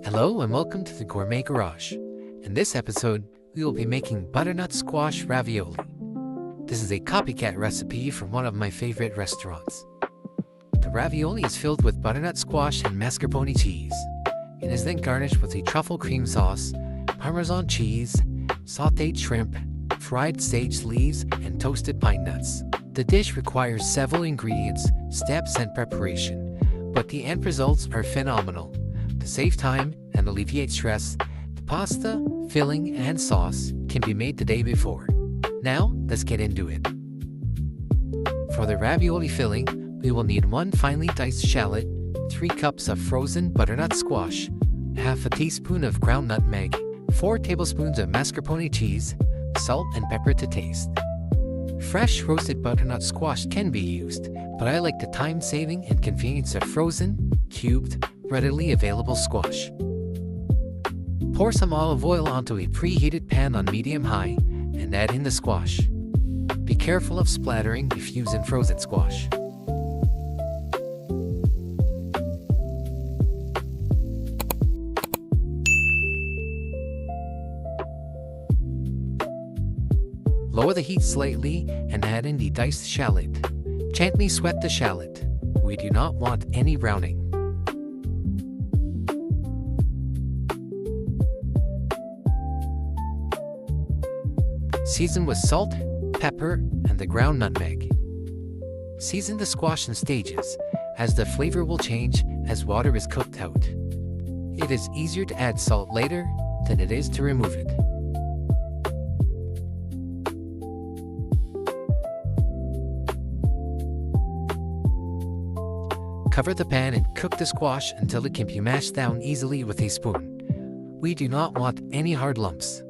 Hello and welcome to the Gourmet Garage. In this episode, we will be making butternut squash ravioli. This is a copycat recipe from one of my favorite restaurants. The ravioli is filled with butternut squash and mascarpone cheese. It is then garnished with a truffle cream sauce, Parmesan cheese, sautéed shrimp, fried sage leaves, and toasted pine nuts. The dish requires several ingredients, steps, and preparation, but the end results are phenomenal. To save time and alleviate stress, the pasta, filling, and sauce can be made the day before. Now, let's get into it. For the ravioli filling, we will need 1 finely diced shallot, 3 cups of frozen butternut squash, half a teaspoon of ground nutmeg, 4 tablespoons of mascarpone cheese, salt and pepper to taste. Fresh roasted butternut squash can be used, but I like the time-saving and convenience of frozen, cubed, readily available squash. Pour some olive oil onto a preheated pan on medium-high and add in the squash. Be careful of splattering if using frozen squash. Lower the heat slightly and add in the diced shallot. Gently sweat the shallot. We do not want any browning. Season with salt, pepper, and the ground nutmeg. Season the squash in stages, as the flavor will change as water is cooked out. It is easier to add salt later than it is to remove it. Cover the pan and cook the squash until it can be mashed down easily with a spoon. We do not want any hard lumps.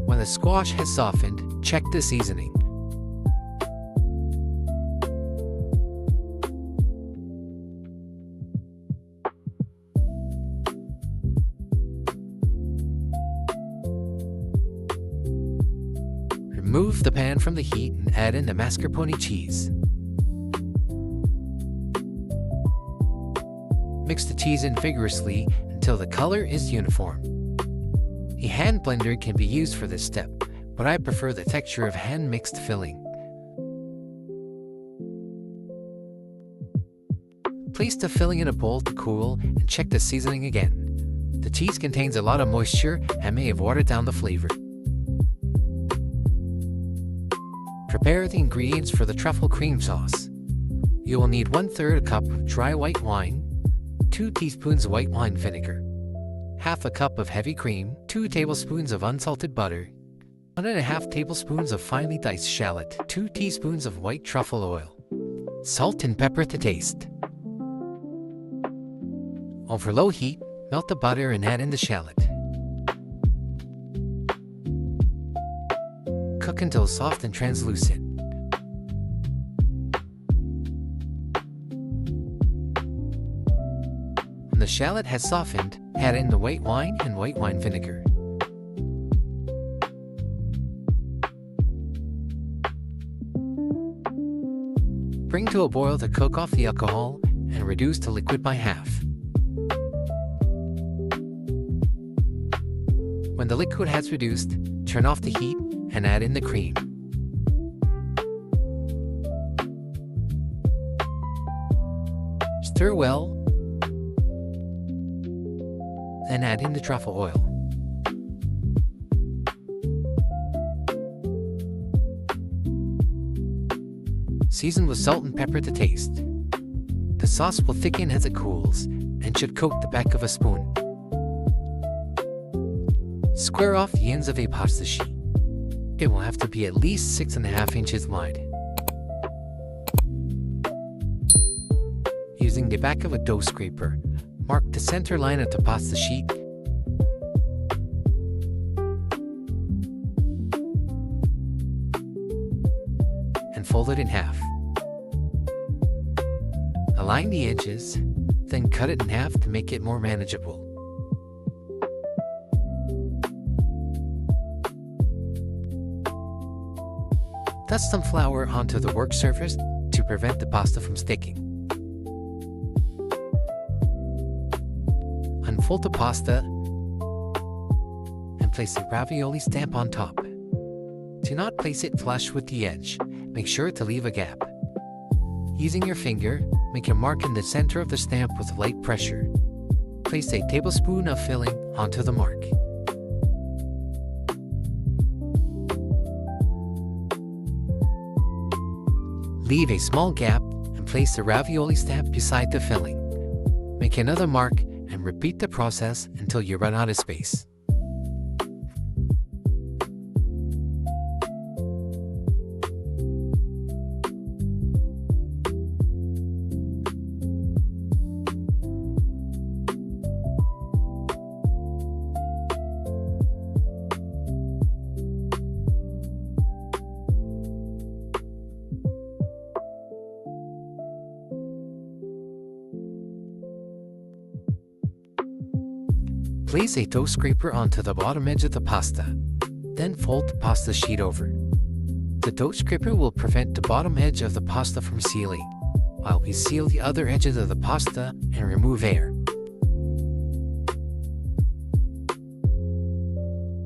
When the squash has softened, check the seasoning. Remove the pan from the heat and add in the mascarpone cheese. Mix the cheese in vigorously until the color is uniform. A hand blender can be used for this step, but I prefer the texture of hand-mixed filling. Place the filling in a bowl to cool and check the seasoning again. The cheese contains a lot of moisture and may have watered down the flavor. Prepare the ingredients for the truffle cream sauce. You will need 1/3 cup of dry white wine, 2 teaspoons of white wine vinegar, half a cup of heavy cream, 2 tablespoons of unsalted butter, 1.5 tablespoons of finely diced shallot, 2 teaspoons of white truffle oil, salt and pepper to taste. Over low heat, melt the butter and add in the shallot. Cook until soft and translucent. When the shallot has softened, add in the white wine and white wine vinegar. Bring to a boil to cook off the alcohol and reduce the liquid by half. When the liquid has reduced, turn off the heat and add in the cream. Stir well, then add in the truffle oil. Season with salt and pepper to taste. The sauce will thicken as it cools and should coat the back of a spoon. Square off the ends of a pasta sheet. It will have to be at least 6.5 inches wide. Using the back of a dough scraper, mark the center line of the pasta sheet and fold it in half. Align the edges, then cut it in half to make it more manageable. Dust some flour onto the work surface to prevent the pasta from sticking. Unfold the pasta and place the ravioli stamp on top. Do not place it flush with the edge. Make sure to leave a gap. Using your finger, make a mark in the center of the stamp with light pressure. Place a tablespoon of filling onto the mark. Leave a small gap and place the ravioli stamp beside the filling. Make another mark and repeat the process until you run out of space. Place a dough scraper onto the bottom edge of the pasta. Then fold the pasta sheet over. The dough scraper will prevent the bottom edge of the pasta from sealing, while we seal the other edges of the pasta and remove air.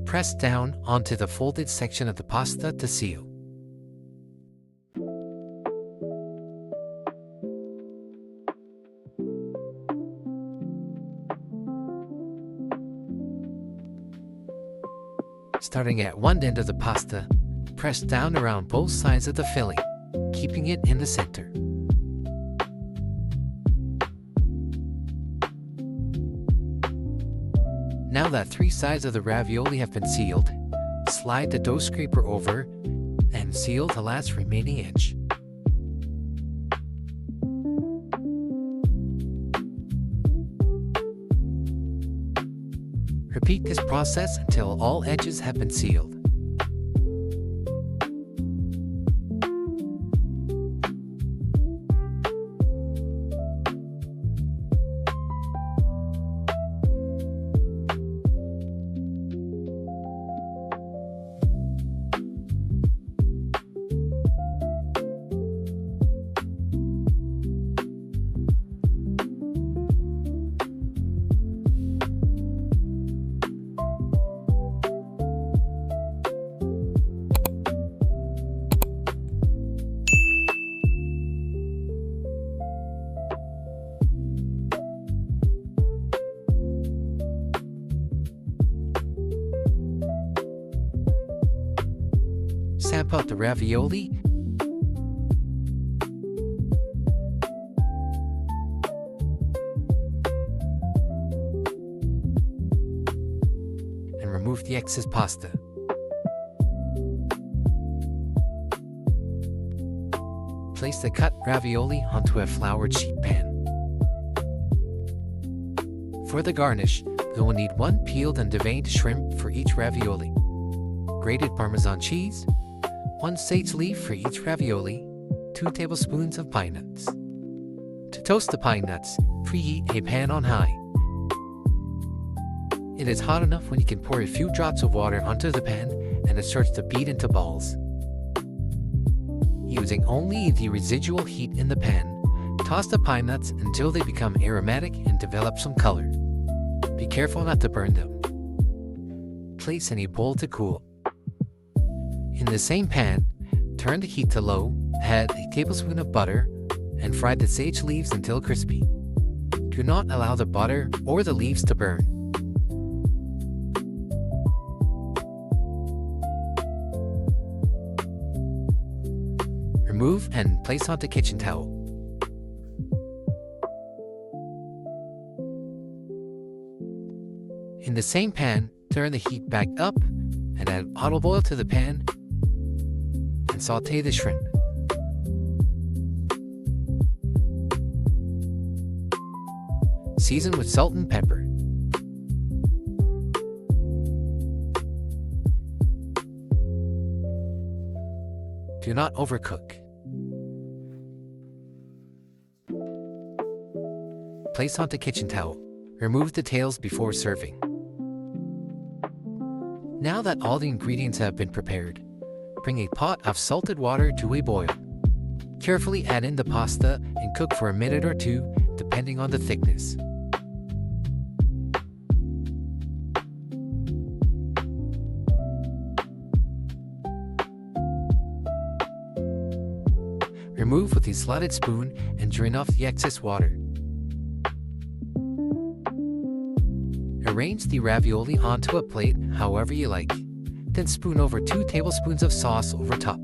Press down onto the folded section of the pasta to seal. Starting at one end of the pasta, press down around both sides of the filling, keeping it in the center. Now that 3 sides of the ravioli have been sealed, slide the dough scraper over and seal the last remaining edge. Repeat this process until all edges have been sealed. Stamp out the ravioli and remove the excess pasta. Place the cut ravioli onto a floured sheet pan. For the garnish, we will need 1 peeled and deveined shrimp for each ravioli, grated Parmesan cheese, 1 sage leaf for each ravioli, 2 tablespoons of pine nuts. To toast the pine nuts, preheat a pan on high. It is hot enough when you can pour a few drops of water onto the pan and it starts to beat into balls. Using only the residual heat in the pan, toss the pine nuts until they become aromatic and develop some color. Be careful not to burn them. Place in a bowl to cool. In the same pan, turn the heat to low, add a tablespoon of butter, and fry the sage leaves until crispy. Do not allow the butter or the leaves to burn. Remove and place onto kitchen towel. In the same pan, turn the heat back up and add olive oil to the pan and saute the shrimp. Season with salt and pepper. Do not overcook. Place onto kitchen towel. Remove the tails before serving. Now that all the ingredients have been prepared, Bring a pot of salted water to a boil. Carefully add in the pasta and cook for a minute or two, depending on the thickness. Remove with a slotted spoon and drain off the excess water. Arrange the ravioli onto a plate however you like, then spoon over 2 tablespoons of sauce over top.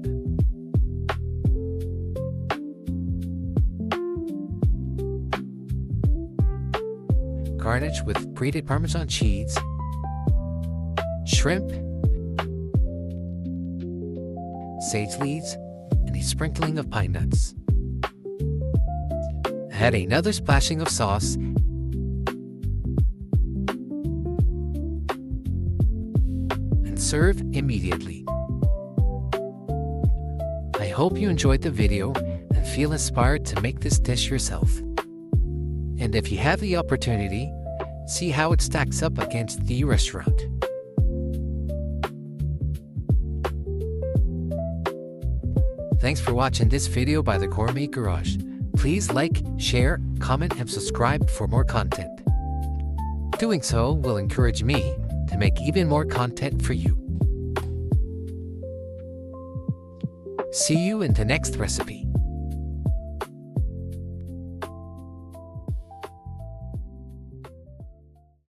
Garnish with grated Parmesan cheese, shrimp, sage leaves, and a sprinkling of pine nuts. Add another splashing of sauce and serve immediately. I hope you enjoyed the video and feel inspired to make this dish yourself. And if you have the opportunity, see how it stacks up against the restaurant. Thanks for watching this video by the Gourmet Garage. Please like, share, comment, and subscribe for more content. Doing so will encourage me to make even more content for you. See you in the next recipe.